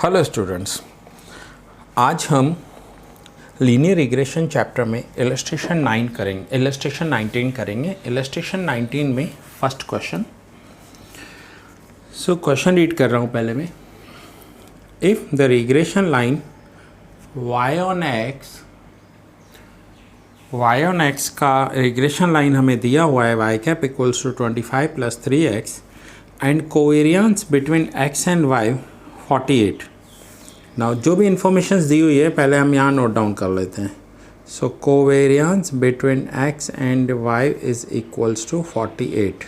Hello students, आज हम linear regression chapter में इलस्ट्रेशन 19 करेंगे। इलस्ट्रेशन 19 में फर्स्ट क्वेश्चन। क्वेश्चन रीड कर रहा हूँ पहले मैं। If the regression line y on x का रिग्रेशन लाइन हमें दिया हुआ है y cap equals to 25 + 3x and covariance between x and y 48। Now जो भी इंफॉर्मेशन दी हुई है पहले हम यहाँ नोट डाउन कर लेते हैं। So covariance between x and y is equals to 48।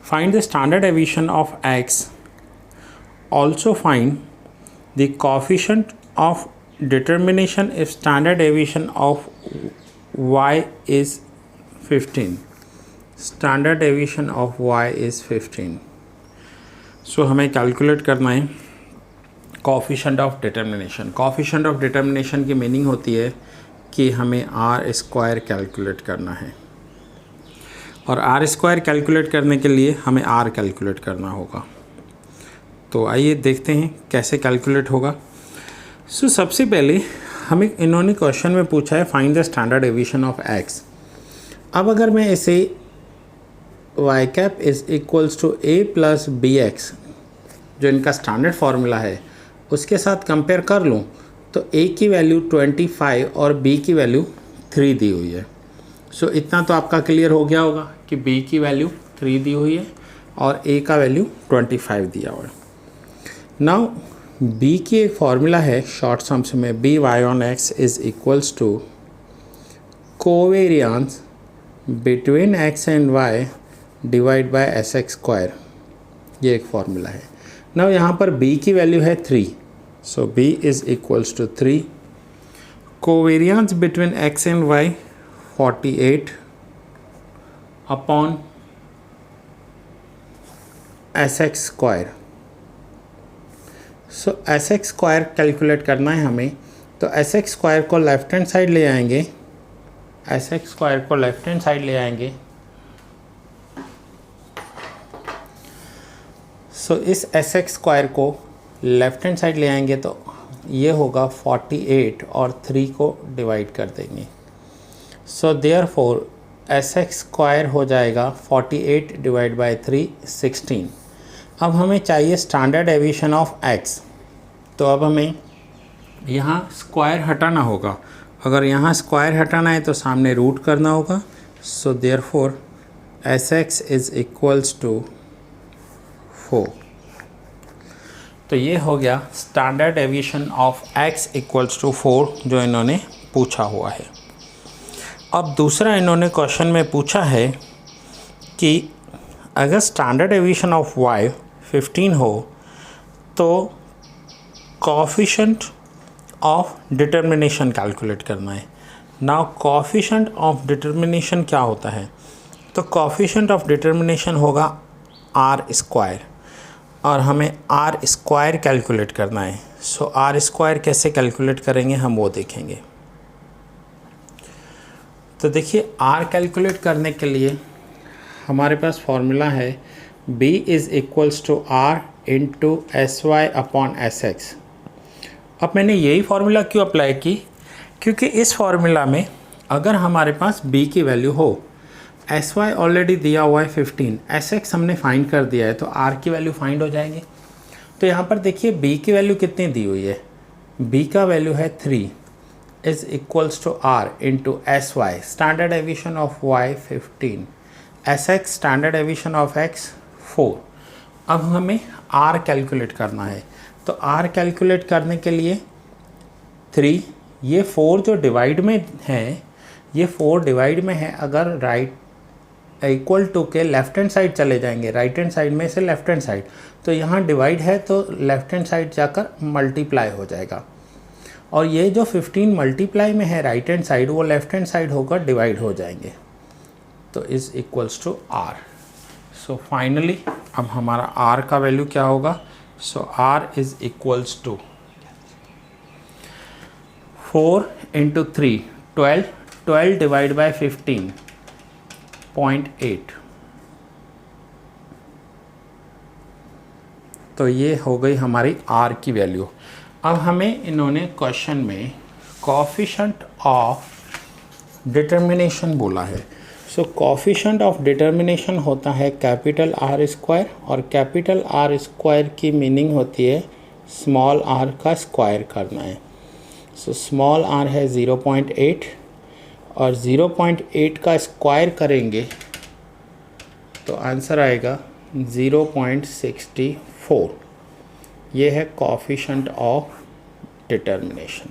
Find the standard deviation of x। Also find the coefficient of determination if standard deviation of y is 15। Standard deviation of y is 15। So हमें calculate करना है coefficient of determination. Coefficient of determination की meaning होती है कि हमें are square calculate करना है, और आर स्क्वायर कैलकुलेट करने के लिए हमें आर कैलकुलेट करना होगा। तो आइए देखते हैं कैसे कैलकुलेट होगा। सबसे पहले हमें इन्होंने क्वेश्चन में पूछा है find the standard deviation of x. अब अगर मैं इसे y cap is equals to a plus b x, जो इनका स्टैंडर्ड फार्मूला है, उसके साथ कंपेयर कर लूँ तो a की वैल्यू 25 और b की वैल्यू 3 दी हुई है। इतना तो आपका क्लियर हो गया होगा कि b की वैल्यू 3 दी हुई है और a का वैल्यू 25 दिया हुआ है। नाउ b की एक फार्मूला है शॉर्ट सम्स में, b y on x is equals to covariance between x and y divide by s x square. ये एक फार्मूला है। नाउ यहाँ पर b की वैल्यू है 3, so b is equals to 3। Covariance between x and y 48 upon s x square. S x square calculate करना है हमें, तो एस एक्स स्क्वायर को लेफ्ट हैंड साइड ले आएंगे। एस एक्स स्क्वायर को लेफ्ट हैंड साइड ले आएंगे। इस एस एक्स स्क्वायर को लेफ्ट हैंड साइड ले आएंगे तो ये होगा 48 और 3 को डिवाइड कर देंगे। देयरफॉर एस एक्स स्क्वायर हो जाएगा 48 डिवाइड बाय 3 16। अब हमें चाहिए स्टैंडर्ड डेविएशन ऑफ x। तो अब हमें यहाँ स्क्वायर हटाना होगा। अगर यहाँ स्क्वायर हटाना है तो सामने रूट करना होगा। Therefore s x is equals to 4। तो ये हो गया standard deviation of x equals to 4 जो इन्होंने पूछा हुआ है। अब दूसरा इन्होंने क्वेश्चन में पूछा है कि अगर स्टैंडर्ड डेविएशन ऑफ y 15 हो तो कोएफिशिएंट ऑफ डिटर्मिनेशन कैलकुलेट करना है। नाउ कोएफिशिएंट ऑफ डिटर्मिनेशन क्या होता है? तो कोएफिशिएंट ऑफ डिटर्मिनेशन होगा आर स्क्वायर, और हमें आर स्क्वायर कैलकुलेट करना है। आर स्क्वायर कैसे कैलकुलेट करेंगे हम वो देखेंगे। तो देखिए, आर कैलकुलेट करने के लिए हमारे पास फॉर्मूला है b is equals to r into s y upon s x. अब मैंने यही फार्मूला क्यों अप्लाई की? क्योंकि इस फार्मूला में अगर हमारे पास b की वैल्यू हो, एस वाई ऑलरेडी दिया हुआ है 15, एस एक्स हमने फाइंड कर दिया है, तो आर की वैल्यू फाइंड हो जाएगी। तो यहाँ पर देखिए b की वैल्यू कितनी दी हुई है, b का वैल्यू है 3 is equals to r into s y, standard deviation of y 15, s x standard deviation of x 4। अब हमें r कैलकुलेट करना है, तो r कैलकुलेट करने के लिए 3, ये 4 जो डिवाइड में है, ये 4 डिवाइड में है। अगर राइट इक्वल टू के लेफ्ट हैंड साइड चले जाएंगे, राइट हैंड साइड में से लेफ्ट हैंड साइड, तो यहाँ डिवाइड है तो लेफ्ट हैंड साइड जाकर मल्टीप्लाई हो जाएगा, और ये जो 15 मल्टीप्लाई में है राइट हैंड साइड, वो लेफ्ट हैंड साइड होकर डिवाइड हो जाएंगे, तो is equals to r. Finally अब हमारा आर का वैल्यू क्या होगा? R is equals to 4 into 3 12 divide by 15.8। तो ये हो गई हमारी r की वैल्यू। अब हमें इन्होंने क्वेश्चन में कोएफिशिएंट ऑफ डिटर्मिनेशन बोला है। सो कोएफिशिएंट ऑफ डिटर्मिनेशन होता है कैपिटल R स्क्वायर, और कैपिटल R स्क्वायर की मीनिंग होती है स्मॉल r का स्क्वायर करना है। सो स्मॉल r है 0.8 और 0.8 का स्क्वायर करेंगे तो आंसर आएगा 0.64। ये है कोएफिशिएंट ऑफ डिटर्मिनेशन।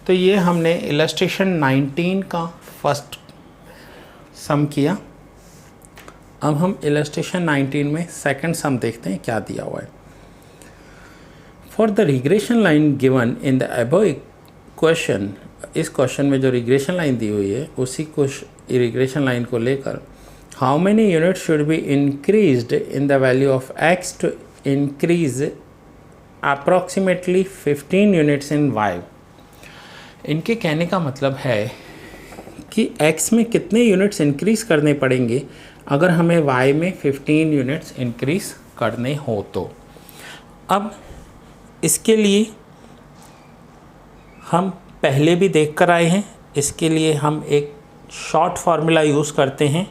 तो ये हमने इलस्ट्रेशन 19 का फर्स्ट सम किया। अब हम इलस्ट्रेशन 19 में सेकंड सम देखते हैं क्या दिया हुआ है। For the regression line given in the above equation, इस क्वेश्चन में जो रिग्रेशन लाइन दी हुई है उसी को रिग्रेशन लाइन को लेकर how many unit should be increased in the value of x to increase approximately 15 units in y। इनके कहने का मतलब है कि x में कितने यूनिट्स इंक्रीज़ करने पड़ेंगे अगर हमें y में 15 यूनिट्स इंक्रीज़ करने हो तो। अब इसके लिए हम पहले भी देख कर आए हैं, इसके लिए हम एक शॉर्ट फार्मूला यूज़ करते हैं।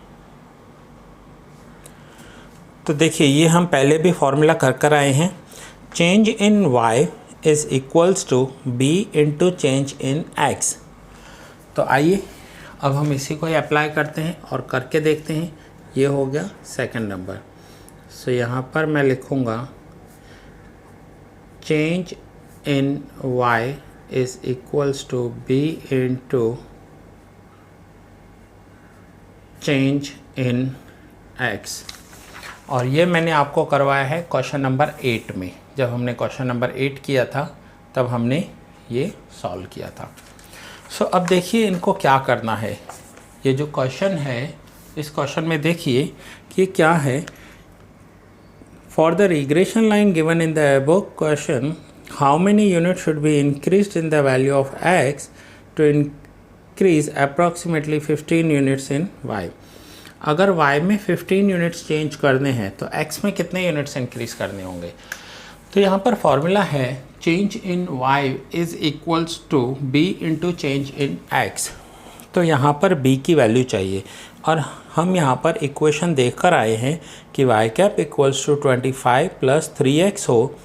तो देखिए ये हम पहले भी फार्मूला कर आए हैं। Change in y is equals to b into change in x। तो आइए अब हम इसी को ही अप्लाई करते हैं और करके देखते हैं। ये हो गया सेकंड नंबर। सो यहाँ पर मैं लिखूँगा change in y is equals to b into change in x। और ये मैंने आपको करवाया है क्वेश्चन नंबर 8 में। जब हमने क्वेश्चन नंबर 8 किया था तब हमने ये सॉल्व किया था। सो अब देखिए इनको क्या करना है। ये जो क्वेश्चन है इस क्वेश्चन में देखिए कि क्या है। For the regression line given in the above question how many unit should be increased in the value of x to increase approximately 15 units in y। अगर y में 15 यूनिट्स चेंज करने हैं तो x में कितने यूनिट्स इंक्रीज करने होंगे। तो यहाँ पर फॉर्मूला है change in y is equals to b into change in x। तो यहाँ पर b की वैल्यू चाहिए और हम यहाँ पर इक्वेशन देख कर आए हैं कि y cap equals to 25 plus 3x हो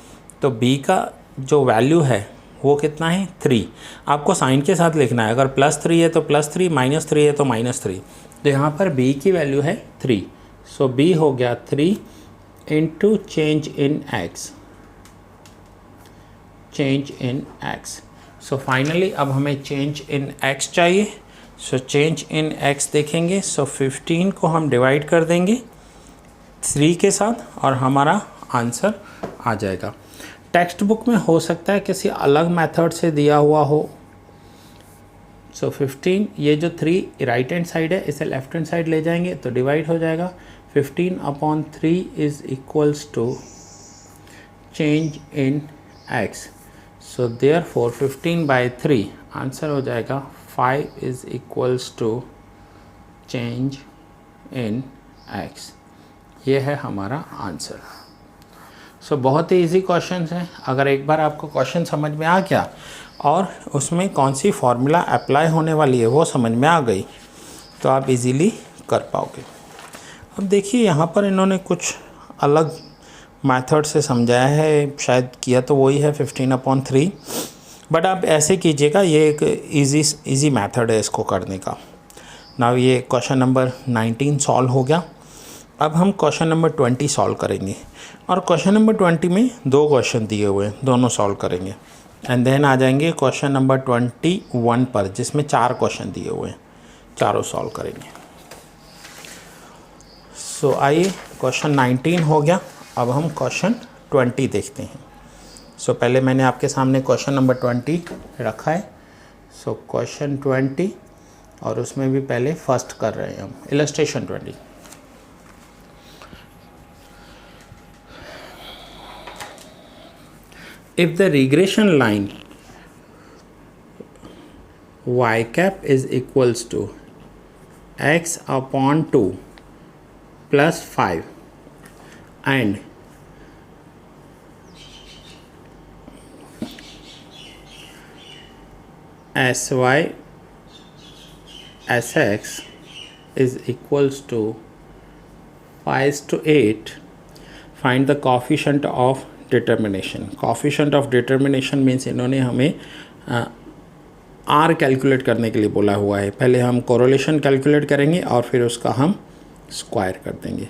तो b का जो वैल्यू है वो कितना है 3। आपको साइन के साथ लिखना है। अगर +3 है तो +3, -3 है तो -3। तो यहाँ पर b की वैल्यू है 3। सो b हो गया 3 into change in x, change in x। So finally अब हमें चेंज इन x चाहिए। सो चेंज इन x देखेंगे। सो 15 को हम डिवाइड कर देंगे 3 के साथ और हमारा आंसर आ जाएगा। टेक्स्ट बुक में हो सकता है किसी अलग मेथड से दिया हुआ हो। सो 15, ये जो 3 राइट हैंड साइड है इसे लेफ्ट हैंड साइड ले जाएंगे तो डिवाइड हो जाएगा। 15/3 is equals to change in x। So therefore 15/3 answer हो जाएगा 5 is equals to change in x। ये है हमारा आंसर। सो बहुत ही इजी क्वेश्चन है। अगर एक बार आपको क्वेश्चन समझ में आ गया और उसमें कौन सी फार्मूला अप्लाई होने वाली है वो समझ में आ गई तो आप इजीली कर पाओगे। अब देखिए यहाँ पर इन्होंने कुछ अलग मेथड से समझाया है, शायद किया तो वही है 15/3, बट आप ऐसे कीजिएगा। ये एक इजी मेथड है इसको करने का। नाउ ये क्वेश्चन नंबर 19 सॉल्व हो गया। अब हम क्वेश्चन नंबर 20 सॉल्व करेंगे और क्वेश्चन नंबर 20 में 2 क्वेश्चन दिए हुए हैं, दोनों सॉल्व करेंगे एंड देन आ जाएंगे क्वेश्चन नंबर 21 पर जिसमें 4 क्वेश्चन दिए हुए हैं, चारों सॉल्व करेंगे। सो आइए क्वेश्चन 19 हो गया। अब हम क्वेश्चन 20 देखते हैं। सो पहले मैंने आपके सामने क्वेश्चन नंबर 20 रखा है। सो क्वेश्चन 20 और उसमें भी पहले फर्स्ट कर रहे हैं हम illustration 20। If the regression line y cap is equals to x/2 plus 5 and s y s x is equals to 5:8. Find the coefficient of determination. Coefficient of determination means इन्होंने हमें आर कैलकुलेट करने के लिए बोला हुआ है. पहले हम कोरिलेशन कैलकुलेट करेंगे और फिर उसका हम स्क्वायर कर देंगे.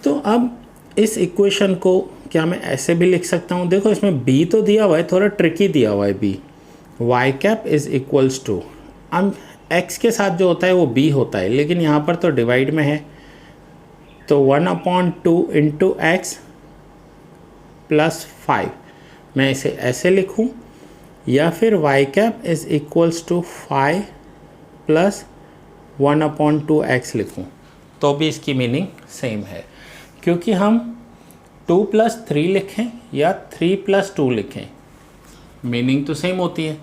तो अब इस इक्वेशन को क्या मैं ऐसे भी लिख सकता हूँ? देखो इसमें b तो दिया हुआ है, थोड़ा ट्रिकी दिया हुआ है b. Y cap is equals to, अब x के साथ जो होता है वो b होता है, लेकिन यहाँ पर तो डिवाइड में है, तो 1/2 इंटू एक्स प्लस 5. मैं इसे ऐसे लिखूँ या फिर y cap is equals to 5 plus 1/2 x लिखूँ तो भी इसकी मीनिंग सेम है, क्योंकि हम 2 + 3 लिखें या 3 + 2 लिखें मीनिंग तो सेम होती है.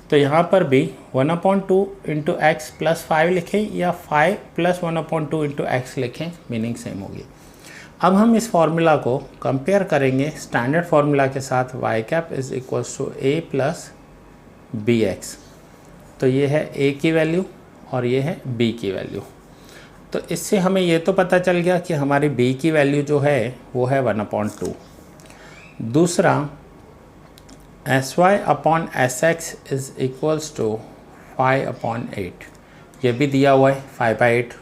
तो यहाँ पर भी 1/2 इंटू एक्स प्लस 5 लिखें या 5 + 1/2 इंटू एक्स लिखें मीनिंग सेम होगी. अब हम इस फार्मूला को कंपेयर करेंगे स्टैंडर्ड फार्मूला के साथ. Y cap is equals to a plus b x. तो ये है a की वैल्यू और ये है b की वैल्यू. तो इससे हमें ये तो पता चल गया कि हमारी b की वैल्यू जो है वो है 1/2. दूसरा s y upon s x is equals to 5/8. ये भी दिया हुआ है 5/8.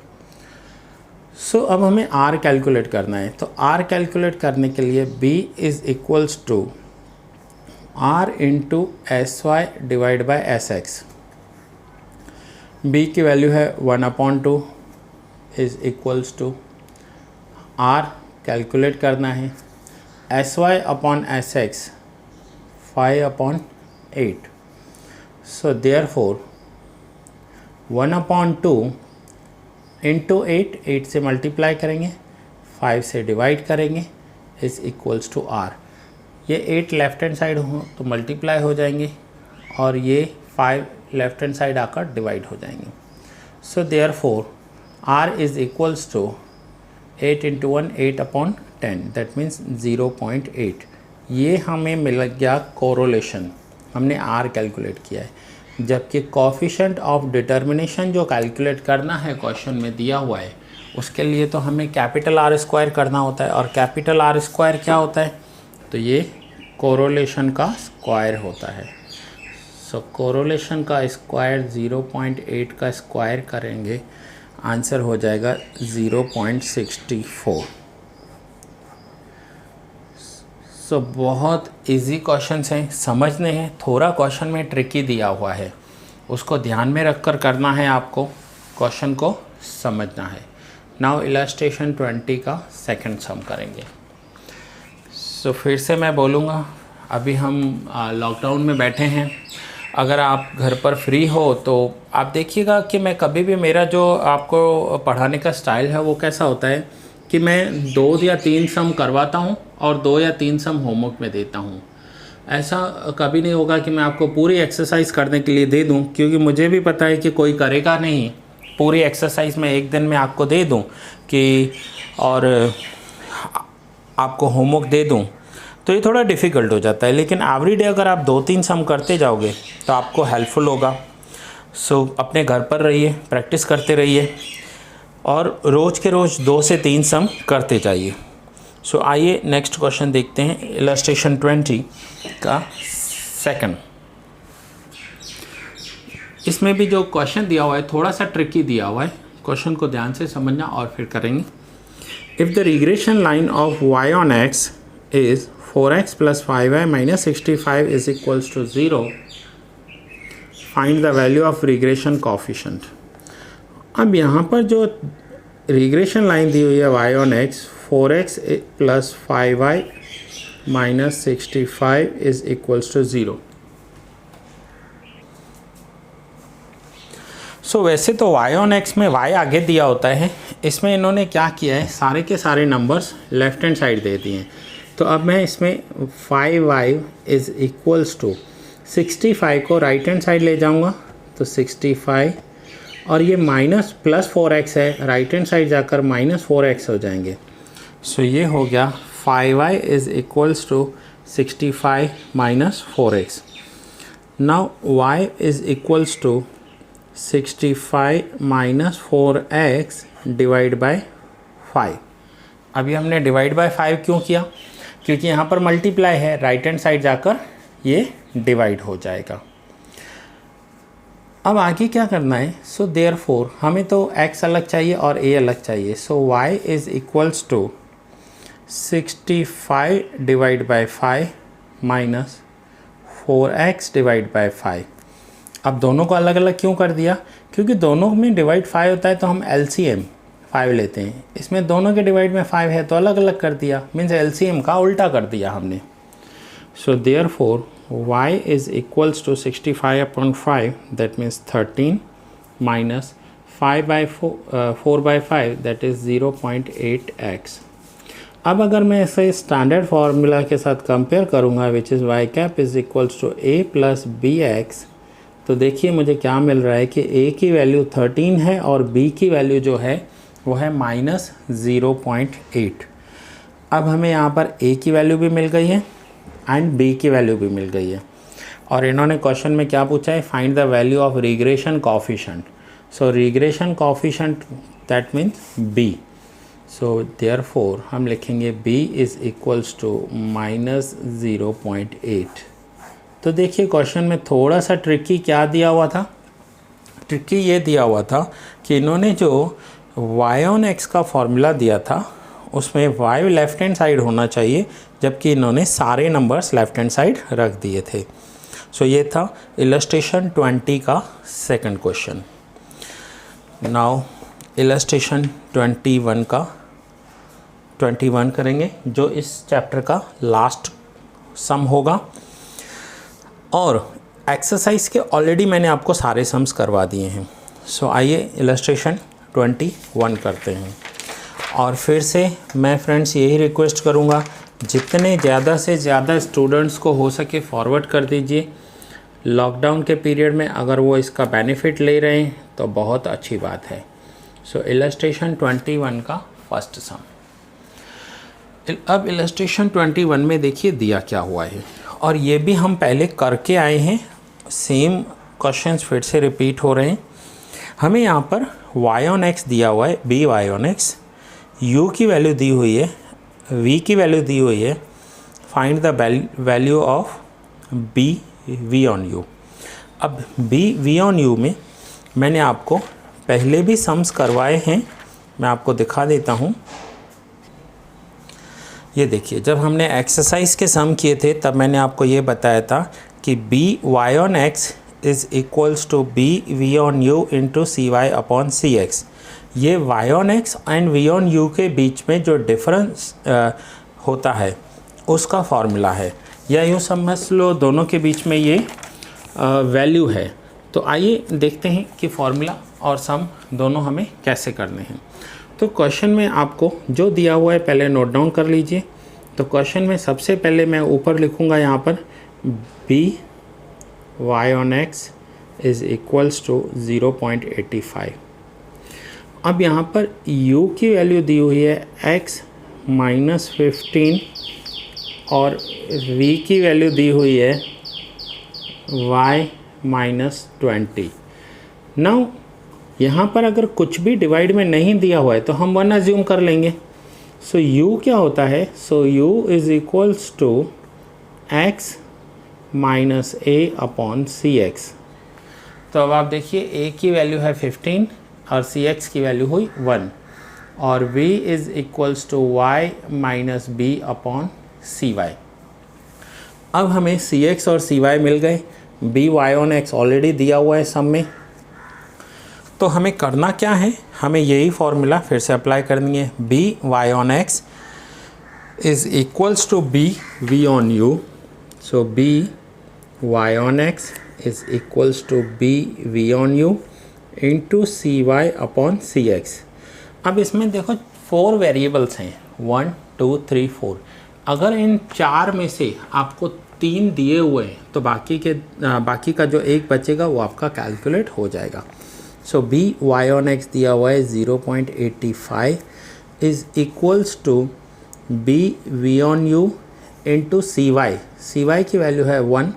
सो अब हमें r कैलकुलेट करना है. तो r कैलकुलेट करने के लिए b is equals to r into s y divide by s x. b की वैल्यू है 1/2 is equals to r calculate करना है s y upon s x 5/8. So therefore 1/2 into 8 से मल्टीप्लाई करेंगे, 5 से डिवाइड करेंगे इज इक्वल्स टू r. ये 8 left hand side हो तो मल्टीप्लाई हो जाएंगे और ये 5 लेफ्ट हैंड साइड आकर डिवाइड हो जाएंगे. So therefore r is equals to 8 into 1 8/10, that means 0.8. ये हमें मिल गया कोरिलेशन. हमने r कैलकुलेट किया है, जबकि कोफिशिएंट ऑफ डिटर्मिनेशन जो कैलकुलेट करना है क्वेश्चन में दिया हुआ है उसके लिए तो हमें कैपिटल R स्क्वायर करना होता है. और कैपिटल R स्क्वायर क्या होता है? तो ये कोरिलेशन का स्क्वायर होता है. सो कोरिलेशन का स्क्वायर 0.8 का स्क्वायर करेंगे, आंसर हो जाएगा 0.64. सो बहुत इजी क्वेश्चंस हैं, समझने हैं. थोड़ा क्वेश्चन में ट्रिकी दिया हुआ है, उसको ध्यान में रख कर करना है आपको, क्वेश्चन को समझना है. नाउ इलस्ट्रेशन 20 का सेकंड सम करेंगे. सो फिर से मैं बोलूँगा, अभी हम लॉकडाउन में बैठे हैं. अगर आप घर पर फ्री हो तो आप देखिएगा कि मैं कभी भी, मेरा जो आपको पढ़ाने का स्टाइल है वो कैसा होता है कि मैं 2 या 3 सम करवाता हूँ और 2 या 3 सम होमवर्क में देता हूँ. ऐसा कभी नहीं होगा कि मैं आपको पूरी एक्सरसाइज करने के लिए दे दूँ, क्योंकि मुझे भी पता है कि कोई करेगा नहीं. पूरी एक्सरसाइज मैं एक दिन में आपको दे दूँ कि और आपको होमवर्क दे दूँ तो ये थोड़ा डिफ़िकल्ट हो जाता है. लेकिन एवरी डे अगर आप 2-3 सम करते जाओगे तो आपको हेल्पफुल होगा. सो अपने घर पर रहिए, प्रैक्टिस करते रहिए और रोज़ के रोज़ 2 से 3 सम करते जाइए. सो आइए नेक्स्ट क्वेश्चन देखते हैं, इलस्ट्रेशन 20 का सेकंड. इसमें भी जो क्वेश्चन दिया हुआ है थोड़ा सा ट्रिकी दिया हुआ है, क्वेश्चन को ध्यान से समझना और फिर करेंगे. If the regression line of y on x is 4x + 5y - 65 is equals to 0, find the value of regression coefficient. अब यहाँ पर जो रिग्रेशन लाइन दी हुई है y on x, 4x + 5y - 65 is equals to 0. So वैसे तो y on x में y आगे दिया होता है, इसमें इन्होंने क्या किया है, सारे के सारे नंबर्स लेफ्ट हैंड साइड दे दिए हैं. तो अब मैं इसमें 5y इज इक्वल्स टू 65 को राइट हैंड साइड ले जाऊंगा तो 65, और ये -+4x है, राइट हैंड साइड जाकर -4x हो जाएंगे. सो ये हो गया 5y is equals to 65 - 4x. Now y is equals to 65 minus 4x divide by 5। अभी हमने डिवाइड बाय 5 क्यों किया? क्योंकि यहाँ पर मल्टीप्लाई है, राइट हैंड साइड जाकर ये डिवाइड हो जाएगा। अब आगे क्या करना है? सो देयरफॉर हमें तो x अलग चाहिए और a अलग चाहिए। So y is equals to 65 divide by 5 minus 4x divide by 5। अब दोनों को अलग अलग क्यों कर दिया? क्योंकि दोनों में डिवाइड 5 होता है तो हम LCM 5 लेते हैं। इसमें दोनों के डिवाइड में 5 है तो अलग अलग कर दिया, मीन्स LCM का उल्टा कर दिया हमने। So therefore y is equals to 65 upon 5, that means 13 minus 5 by 4 by 5, that is 0.8x। अब अगर मैं इसे स्टैंडर्ड फार्मूला के साथ कंपेयर करूँगा which is y cap is equals to a plus b x, तो देखिए मुझे क्या मिल रहा है कि a की वैल्यू 13 है और b की वैल्यू जो है वो है माइनस 0.8। अब हमें यहाँ पर a की वैल्यू भी मिल गई है एंड b की वैल्यू भी मिल गई है। और इन्होंने क्वेश्चन में क्या पूछा है? Find the value of regression coefficient. So regression coefficient that means b। So therefore हम लिखेंगे b is equals to minus 0.8। तो देखिए क्वेश्चन में थोड़ा सा ट्रिकी क्या दिया हुआ था? ट्रिकी ये दिया हुआ था कि इन्होंने जो y ऑन x का फॉर्मूला दिया था उसमें y लेफ्ट हैंड साइड होना चाहिए, जबकि इन्होंने सारे नंबर्स लेफ्ट हैंड साइड रख दिए थे। सो ये था इलस्ट्रेशन 20 का सेकंड क्वेश्चन। नाउ इलस्ट्रेशन 21 करेंगे जो इस चैप्टर का लास्ट सम होगा। और एक्सरसाइज के ऑलरेडी मैंने आपको सारे सम्स करवा दिए हैं। सो आइए इलस्ट्रेशन 21 करते हैं। और फिर से मैं फ्रेंड्स यही रिक्वेस्ट करूँगा, जितने ज़्यादा से ज़्यादा स्टूडेंट्स को हो सके फॉरवर्ड कर दीजिए। लॉकडाउन के पीरियड में अगर वो इसका बेनिफिट ले रहे हैं तो बहुत अच्छी बात है। सो इलस्ट्रेशन 21 का फर्स्ट सम। अब इलस्ट्रेशन 21 में देखिए दिया क्या हुआ है, और ये भी हम पहले करके आए हैं, सेम क्वेश्चंस फिर से रिपीट हो रहे हैं। हमें यहाँ पर y ऑन x दिया हुआ है, b y on x, u की वैल्यू दी हुई है, v की वैल्यू दी हुई है। Find the value of b v on u। अब b v ऑन u में मैंने आपको पहले भी सम्स करवाए हैं, मैं आपको दिखा देता हूँ। ये देखिए, जब हमने एक्सरसाइज के सम किए थे तब मैंने आपको ये बताया था कि b y on x is equals to b v on u into C Y upon C x. ये y on x and v on u के बीच में जो डिफरेंस होता है उसका फॉर्मूला है, या यूँ समझ लो दोनों के बीच में ये वैल्यू है। तो आइए देखते हैं कि फॉर्मूला और सम दोनों हमें कैसे करने हैं। तो क्वेश्चन में आपको जो दिया हुआ है पहले नोट डाउन कर लीजिए। तो क्वेश्चन में सबसे पहले मैं ऊपर लिखूँगा यहाँ पर b y on x is equals to 0.85। अब यहाँ पर u की वैल्यू दी हुई है x माइनस 15 और v की वैल्यू दी हुई है y माइनस 20। नाउ यहाँ पर अगर कुछ भी डिवाइड में नहीं दिया हुआ है तो हम 1 अज्यूम कर लेंगे। सो u क्या होता है? So u is equals to x minus a upon C x. तो अब आप देखिए a की वैल्यू है 15 और सी एक्स की वैल्यू हुई 1, और v is equals to y minus b upon C y. अब हमें सी एक्स और सी वाई मिल गए, b y on x already दिया हुआ है सम में। तो हमें करना क्या है? हमें यही फॉर्मूला फिर से अप्लाई करनी है। b y on x is equals to b v on u। So b y on x is equals to b v on u into C Y upon C x. अब इसमें देखो 4 variables हैं, 1 2 3 4। अगर इन 4 में से आपको 3 दिए हुए हैं तो बाकी का जो एक बचेगा वो आपका कैलकुलेट हो जाएगा। So b y on x दिया हुआ है 0.85 is equals to b v on u into C Y की वैल्यू है 1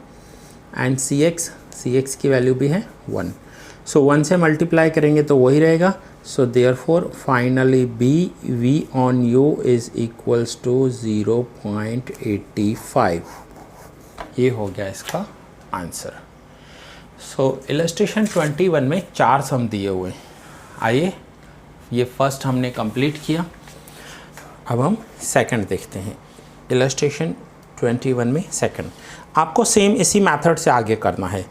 एंड सी एक्स की वैल्यू भी है 1. सो 1 से मल्टीप्लाई करेंगे तो वही रहेगा. So therefore finally b we on u is equals to 0.85. ये हो गया इसका आंसर. सो इलस्ट्रेशन 21 में 4 सम दिए हुए हैं. आइए, ये फर्स्ट हमने कंप्लीट किया. अब हम सेकंड देखते हैं. इलस्ट्रेशन 21 में सेकंड आपको सेम इसी मेथड से आगे करना है.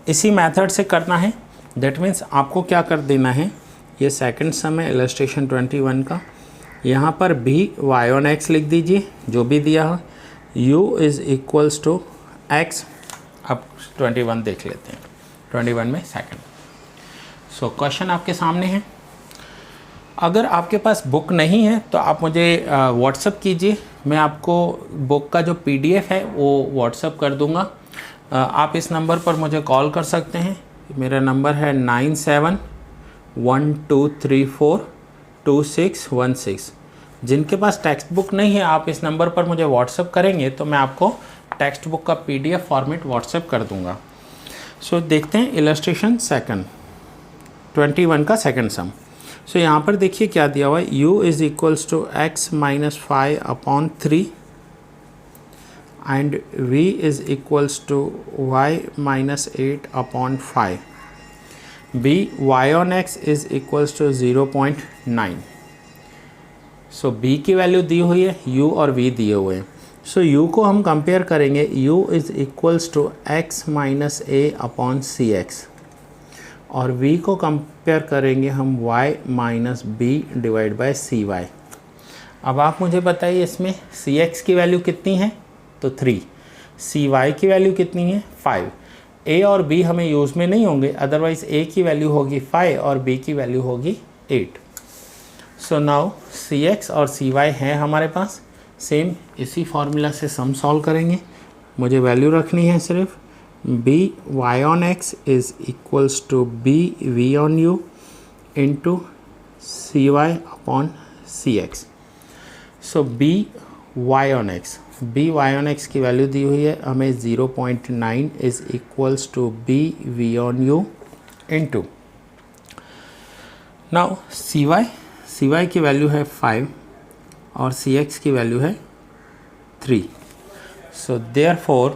इसी मेथड से करना है. दैट मीन्स आपको क्या कर देना है, ये सेकंड सम है इलस्ट्रेशन 21 का. यहाँ पर भी y ऑन x लिख दीजिए जो भी दिया हो. u is equals to x. अब 21 देख लेते हैं. 21 में सेकंड. सो क्वेश्चन आपके सामने है. अगर आपके पास बुक नहीं है तो आप मुझे व्हाट्सअप कीजिए. मैं आपको बुक का जो PDF है वो व्हाट्सअप कर दूंगा. आप इस नंबर पर मुझे कॉल कर सकते हैं. मेरा नंबर है 9712342616. जिनके पास टेक्स्ट बुक नहीं है आप इस नंबर पर मुझे व्हाट्सअप करेंगे तो मैं आपको टेक्स्ट बुक का PDF फॉर्मेट व्हाट्सअप कर दूंगा. सो देखते हैं इलस्ट्रेशन सेकंड 21 का सेकंड सम. सो यहाँ पर देखिए क्या दिया हुआ है. u is equals to x minus 5/3 and v is equals to y minus 8/5. b y on x is equals to 0.9. So b की वैल्यू दी हुई है, u और v दिए हुए हैं. सो u को हम कंपेयर करेंगे. u is equals to x minus a/cx और v को कंपेयर करेंगे हम y minus b divide by cy. अब आप मुझे बताइए इसमें cx की वैल्यू कितनी है तो 3, cy की वैल्यू कितनी है 5. a और b हमें यूज़ में नहीं होंगे, अदरवाइज़ a की वैल्यू होगी 5 और b की वैल्यू होगी 8. सो नाउ cx और cy हैं हमारे पास. सेम इसी फार्मूला से सम सॉल्व करेंगे. मुझे वैल्यू रखनी है सिर्फ b y on x is equals to b v on u into cy upon cx. So b y on x की वैल्यू दी हुई है हमें 0.9 is equals to b v on u into now cy की value है 5 और cx की value है 3. So therefore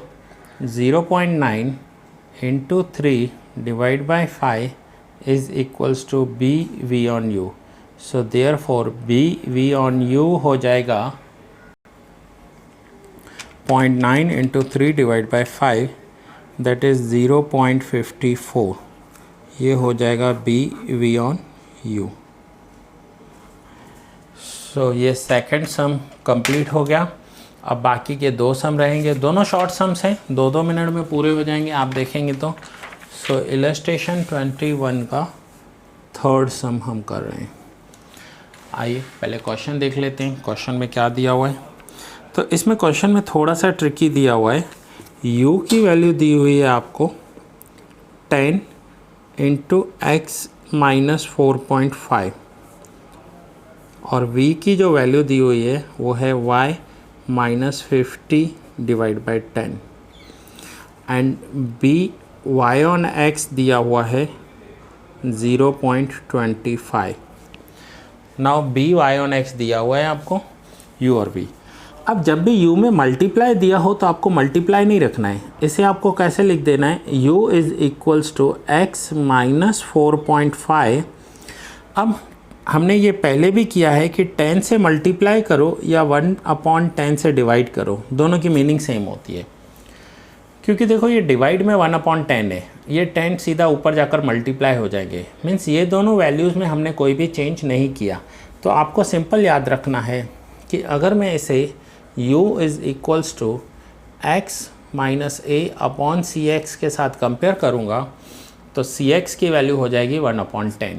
0.9 into 3 divided by 5 is equals to BV on U. So therefore BV on U हो जाएगा 0.9 into 3 divided by 5 that is 0.54. ये हो जाएगा BV on U. So ये सेकंड सम कंप्लीट हो गया. अब बाकी के 2 सम रहेंगे. दोनों शॉर्ट समस हैं, 2-2 मिनट में पूरे हो जाएंगे आप देखेंगे तो. सो इलस्ट्रेशन 21 का थर्ड सम हम कर रहे हैं. आइए पहले क्वेश्चन देख लेते हैं. क्वेश्चन में क्या दिया हुआ है. तो इसमें क्वेश्चन में थोड़ा सा ट्रिकी दिया हुआ है. u की वैल्यू दी हुई है आपको 10 इंटू एक्स माइनस 4.5 और v की जो वैल्यू दी हुई है वो है y minus 50 divide by 10 and b y on x दिया हुआ है 0.25. Now b y on x दिया हुआ है आपको u और v. अब जब भी u में मल्टीप्लाई दिया हो तो आपको मल्टीप्लाई नहीं रखना है. इसे आपको कैसे लिख देना है, u is equals to x minus 4.5. अब हमने ये पहले भी किया है कि 10 से मल्टीप्लाई करो या 1/10 से डिवाइड करो, दोनों की मीनिंग सेम होती है. क्योंकि देखो ये डिवाइड में 1/10 है, ये 10 सीधा ऊपर जाकर मल्टीप्लाई हो जाएंगे. मीन्स ये दोनों वैल्यूज़ में हमने कोई भी चेंज नहीं किया. तो आपको सिंपल याद रखना है कि अगर मैं इसे u is equals to x minus a/cx के साथ कंपेयर करूँगा तो cx की वैल्यू हो जाएगी 1/10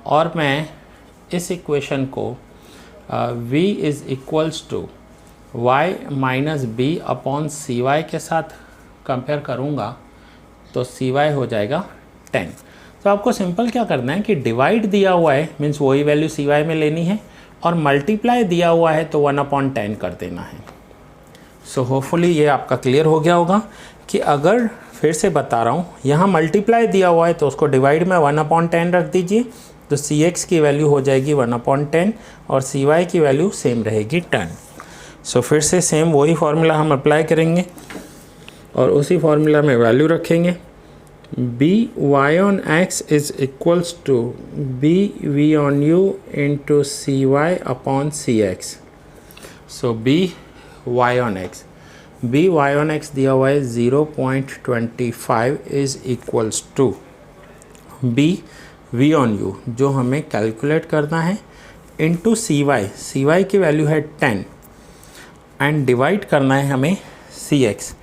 और मैं इस इक्वेशन को v is equals to y minus b/cy के साथ कंपेयर करूँगा तो cy हो जाएगा 10. तो आपको सिंपल क्या करना है कि डिवाइड दिया हुआ है मीन्स वही वैल्यू cy में लेनी है और मल्टीप्लाई दिया हुआ है तो 1/10 कर देना है. सो होपफुली ये आपका क्लियर हो गया होगा कि अगर फिर से बता रहा हूँ, यहाँ मल्टीप्लाई दिया हुआ है तो उसको डिवाइड में 1/10 रख दीजिए, तो सी एक्स की वैल्यू हो जाएगी 1/10 और सी वाई की वैल्यू सेम रहेगी 10। सो फिर से सेम वही फार्मूला हम अप्लाई करेंगे और उसी फार्मूला में वैल्यू रखेंगे। B Y on X is equals to B we on U into C Y upon C X. So B Y on X, B Y on X दिया हुआ है 0.25 is equals to B we on U जो हमें calculate करना है into सी Y की value है 10 and divide करना है हमें सी एक्स,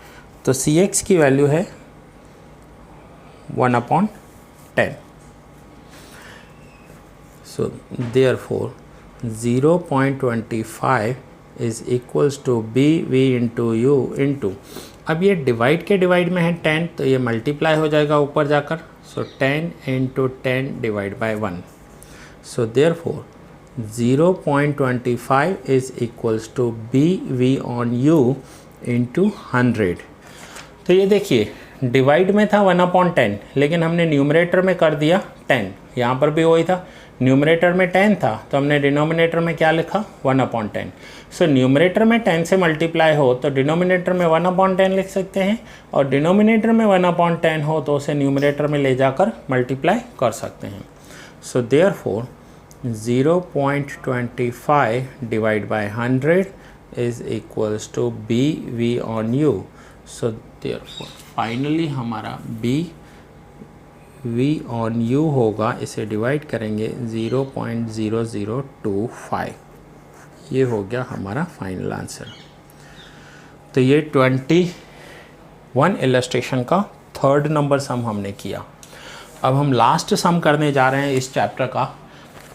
तो सी एक्स की वैल्यू है 1/10। So therefore 0.25 is equals to B V into U into, अब ये डिवाइड के डिवाइड में है 10 तो ये मल्टीप्लाई हो जाएगा ऊपर जाकर, so 10 into 10 divide by 1। So therefore 0.25 is equals to B we on U into 100। तो ये देखिए डिवाइड में था 1/10 लेकिन हमने न्यूमरेटर में कर दिया 10, यहाँ पर भी वही था, न्यूमरेटर में 10 था तो हमने डिनोमिनेटर में क्या लिखा 1/10। सो न्यूमरेटर में 10 से मल्टीप्लाई हो तो डिनोमिनेटर में 1/10 लिख सकते हैं और डिनोमिनेटर में 1/10 हो तो उसे न्यूमरेटर में ले जाकर मल्टीप्लाई कर सकते हैं। So therefore 0.25 divide by 100 is equals to B we on U. So therefore finally हमारा बी वी ऑन यू होगा, इसे डिवाइड करेंगे 0.0025, ये हो गया हमारा फाइनल आंसर। तो ये 21 इलस्ट्रेशन का थर्ड नंबर सम हमने किया। अब हम लास्ट सम करने जा रहे हैं इस चैप्टर का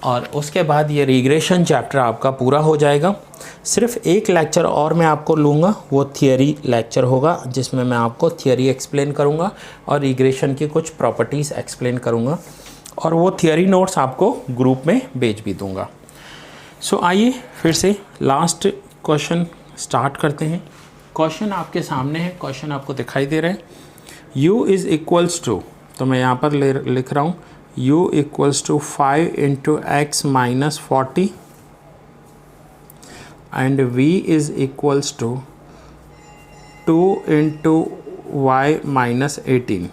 और उसके बाद ये रिग्रेशन चैप्टर आपका पूरा हो जाएगा। सिर्फ एक लेक्चर और मैं आपको लूँगा, वो थियरी लेक्चर होगा जिसमें मैं आपको थियरी एक्सप्लेन करूँगा और रिग्रेशन की कुछ प्रॉपर्टीज़ एक्सप्लेन करूँगा और वो थियरी नोट्स आपको ग्रुप में भेज भी दूँगा। सो आइए फिर से लास्ट क्वेश्चन स्टार्ट करते हैं। क्वेश्चन आपके सामने है, क्वेश्चन आपको दिखाई दे रहा है। u इज़ इक्वल्स टू, तो मैं यहाँ पर लिख रहा हूँ u इक्वल्स टू 5 इंटू एक्स minus 40 and v is equals to 2 into Y minus 18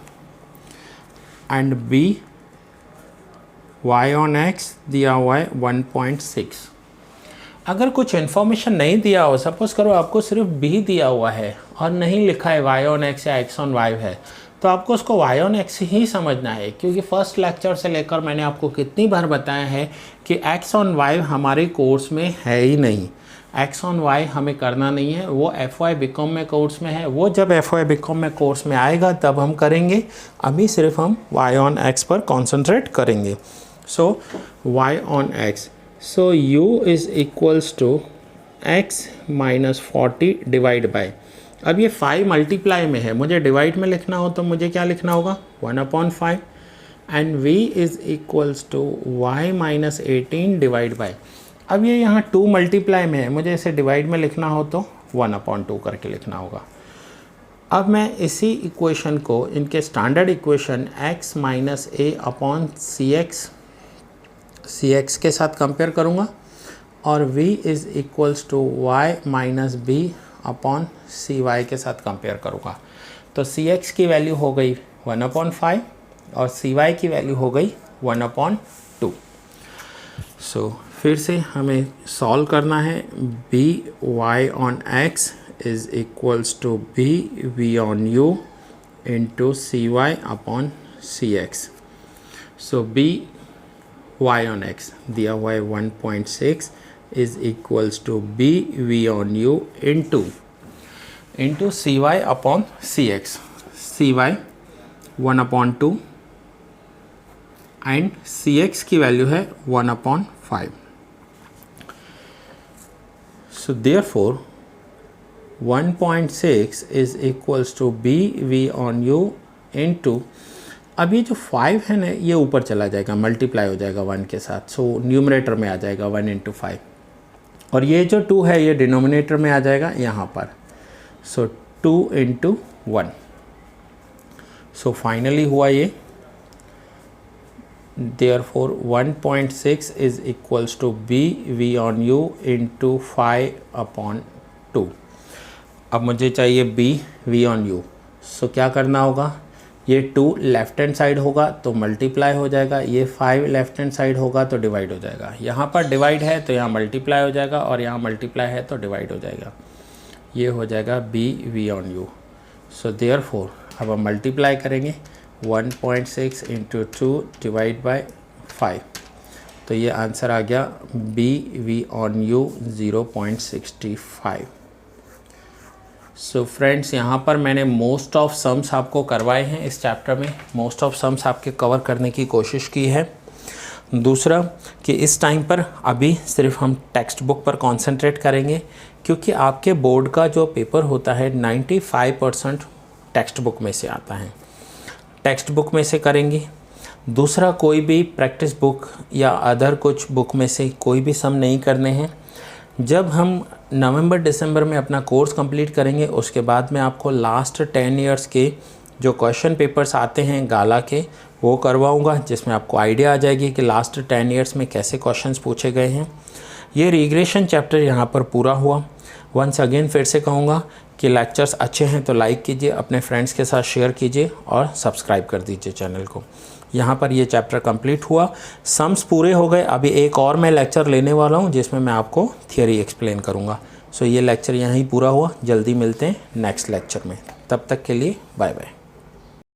and b y on x दिया हुआ है 1.6। अगर कुछ इन्फॉर्मेशन नहीं दिया हो, सपोज करो आपको सिर्फ b दिया हुआ है और नहीं लिखा है y ऑन x या x ऑन y है, तो आपको उसको y ऑन x ही समझना है, क्योंकि फर्स्ट लेक्चर से लेकर मैंने आपको कितनी बार बताया है कि x ऑन y हमारे कोर्स में है ही नहीं, x ऑन y हमें करना नहीं है, वो FY बीकॉम में कोर्स में है, वो जब FY बीकॉम में कोर्स में आएगा तब हम करेंगे, अभी सिर्फ हम y ऑन x पर कॉन्सेंट्रेट करेंगे। So y on x, so u is equals to x minus 40 divide by, अब ये 5 मल्टीप्लाई में है, मुझे डिवाइड में लिखना हो तो मुझे क्या लिखना होगा 1/5 and v is equals to y minus 18 divide by, अब ये यहाँ 2 मल्टीप्लाई में है, मुझे इसे डिवाइड में लिखना हो तो 1/2 करके लिखना होगा। अब मैं इसी इक्वेशन को इनके standard equation x minus a upon C X के साथ कंपेयर करूँगा और v is equals to y minus b upon C Y के साथ कंपेयर करूँगा। तो सी एक्स की वैल्यू हो गई 1/5 और सी वाई की वैल्यू हो गई 1/2। सो फिर से हमें सॉल्व करना है। B Y on X is equals to B we on U into C Y upon C X. So B Y on X दिया हुआ है 1.6 is equals to B we on U into C Y upon C X. C Y 1/2 and C x की value है 1/5। So therefore 1.6 is equals to B we on U into, अब ये जो 5 है ना ये ऊपर चला जाएगा, मल्टीप्लाई हो जाएगा 1 के साथ, सो न्यूमरेटर में आ जाएगा 1 इंटू 5 और ये जो 2 है ये डिनोमिनेटर में आ जाएगा यहाँ पर, सो 2 इंटू 1। सो फाइनली हुआ ये, therefore 1.6 is equals to b v on u into 5/2। अब मुझे चाहिए b v on u। सो क्या करना होगा, ये 2 लेफ्ट हैंड साइड होगा तो मल्टीप्लाई हो जाएगा, ये 5 लेफ्ट हैंड साइड होगा तो डिवाइड हो जाएगा। यहाँ पर डिवाइड है तो यहाँ मल्टीप्लाई हो जाएगा, और यहाँ मल्टीप्लाई है तो डिवाइड हो जाएगा। ये हो जाएगा b v on u। So therefore अब हम मल्टीप्लाई करेंगे 1.6 इंटू 2 डिवाइड बाई 5, तो ये आंसर आ गया b v on u 0.65। So friends, यहाँ पर मैंने मोस्ट ऑफ सम्स आपको करवाए हैं इस चैप्टर में, मोस्ट ऑफ सम्स आपके कवर करने की कोशिश की है। दूसरा कि इस टाइम पर अभी सिर्फ हम टेक्स्ट बुक पर कंसंट्रेट करेंगे, क्योंकि आपके बोर्ड का जो पेपर होता है 95% टेक्स्ट बुक में से आता है, टेक्स्ट बुक में से करेंगे। दूसरा, कोई भी प्रैक्टिस बुक या अदर कुछ बुक में से कोई भी सम नहीं करने हैं। जब हम नवंबर दिसंबर में अपना कोर्स कंप्लीट करेंगे, उसके बाद मैं आपको लास्ट 10 इयर्स के जो क्वेश्चन पेपर्स आते हैं गाला के, वो करवाऊंगा, जिसमें आपको आइडिया आ जाएगी कि लास्ट 10 इयर्स में कैसे क्वेश्चंस पूछे गए हैं। ये रिग्रेशन चैप्टर यहाँ पर पूरा हुआ। वंस अगेन फिर से कहूँगा कि लेक्चर्स अच्छे हैं तो लाइक कीजिए, अपने फ्रेंड्स के साथ शेयर कीजिए और सब्सक्राइब कर दीजिए चैनल को। यहाँ पर ये चैप्टर कंप्लीट हुआ, सम्स पूरे हो गए। अभी एक और मैं लेक्चर लेने वाला हूँ जिसमें मैं आपको थियरी एक्सप्लेन करूँगा। सो ये लेक्चर यहीं पूरा हुआ। जल्दी मिलते हैं नेक्स्ट लेक्चर में, तब तक के लिए बाय बाय।